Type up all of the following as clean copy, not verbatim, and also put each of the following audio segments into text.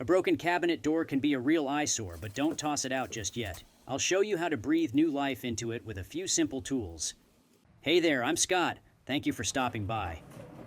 A broken cabinet door can be a real eyesore, but don't toss it out just yet. I'll show you how to breathe new life into it with a few simple tools. Hey there, I'm Scott. Thank you for stopping by.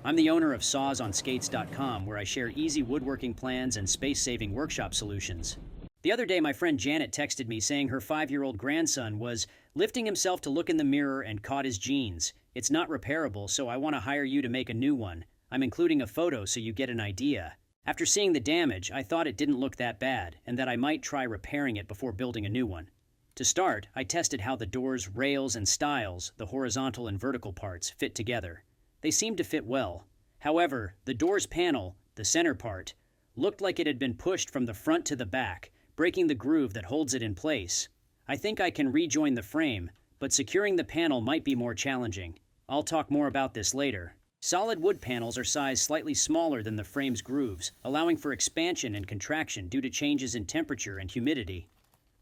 I'm the owner of sawsonskates.com, where I share easy woodworking plans and space-saving workshop solutions. The other day, my friend Janet texted me saying her 5-year-old grandson was lifting himself to look in the mirror and caught his jeans. It's not repairable, so I want to hire you to make a new one. I'm including a photo so you get an idea. After seeing the damage, I thought it didn't look that bad, and that I might try repairing it before building a new one. To start, I tested how the doors, rails, and stiles, the horizontal and vertical parts, fit together. They seemed to fit well. However, the door's panel, the center part, looked like it had been pushed from the front to the back, breaking the groove that holds it in place. I think I can rejoin the frame, but securing the panel might be more challenging. I'll talk more about this later. Solid wood panels are sized slightly smaller than the frame's grooves, allowing for expansion and contraction due to changes in temperature and humidity.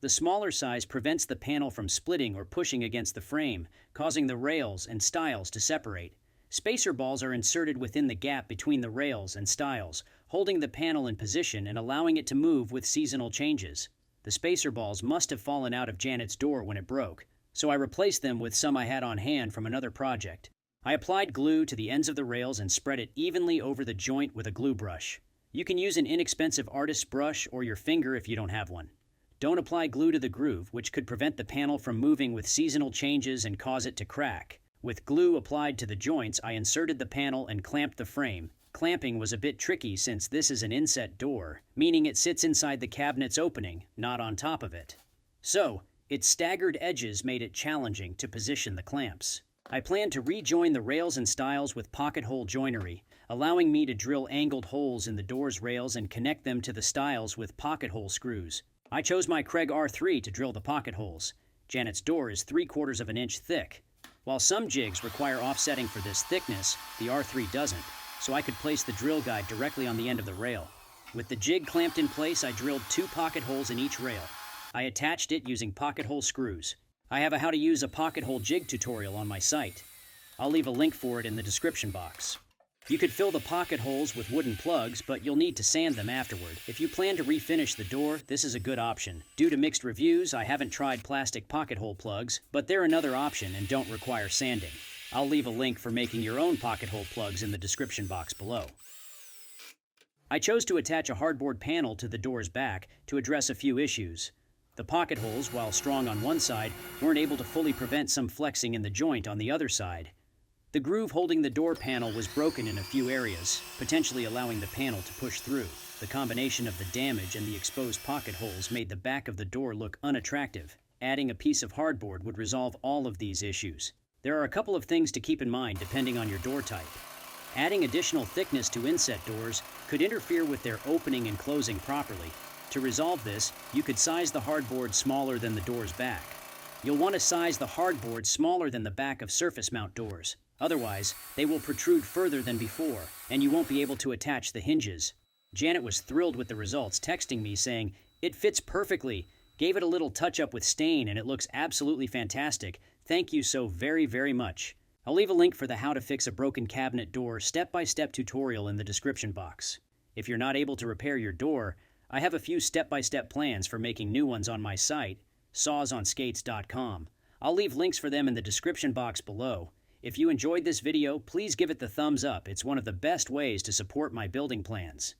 The smaller size prevents the panel from splitting or pushing against the frame, causing the rails and stiles to separate. Spacer balls are inserted within the gap between the rails and stiles, holding the panel in position and allowing it to move with seasonal changes. The spacer balls must have fallen out of Janet's door when it broke, so I replaced them with some I had on hand from another project. I applied glue to the ends of the rails and spread it evenly over the joint with a glue brush. You can use an inexpensive artist's brush or your finger if you don't have one. Don't apply glue to the groove, which could prevent the panel from moving with seasonal changes and cause it to crack. With glue applied to the joints, I inserted the panel and clamped the frame. Clamping was a bit tricky since this is an inset door, meaning it sits inside the cabinet's opening, not on top of it. So, its staggered edges made it challenging to position the clamps. I plan to rejoin the rails and stiles with pocket hole joinery, allowing me to drill angled holes in the door's rails and connect them to the stiles with pocket hole screws. I chose my Craig R3 to drill the pocket holes. Janet's door is 3/4 of an inch thick. While some jigs require offsetting for this thickness, the R3 doesn't, so I could place the drill guide directly on the end of the rail. With the jig clamped in place, I drilled 2 pocket holes in each rail. I attached it using pocket hole screws. I have a how to use a pocket hole jig tutorial on my site. I'll leave a link for it in the description box. You could fill the pocket holes with wooden plugs, but you'll need to sand them afterward. If you plan to refinish the door, this is a good option. Due to mixed reviews, I haven't tried plastic pocket hole plugs, but they're another option and don't require sanding. I'll leave a link for making your own pocket hole plugs in the description box below. I chose to attach a hardboard panel to the door's back to address a few issues. The pocket holes, while strong on one side, weren't able to fully prevent some flexing in the joint on the other side. The groove holding the door panel was broken in a few areas, potentially allowing the panel to push through. The combination of the damage and the exposed pocket holes made the back of the door look unattractive. Adding a piece of hardboard would resolve all of these issues. There are a couple of things to keep in mind depending on your door type. Adding additional thickness to inset doors could interfere with their opening and closing properly. To resolve this, you could size the hardboard smaller than the door's back. You'll want to size the hardboard smaller than the back of surface mount doors. Otherwise, they will protrude further than before, and you won't be able to attach the hinges. Janet was thrilled with the results, texting me saying, "It fits perfectly. Gave it a little touch-up with stain and it looks absolutely fantastic. Thank you so very, very much." I'll leave a link for the how to fix a broken cabinet door step-by-step tutorial in the description box. If you're not able to repair your door, I have a few step-by-step plans for making new ones on my site, sawsonskates.com. I'll leave links for them in the description box below. If you enjoyed this video, please give it the thumbs up. It's one of the best ways to support my building plans.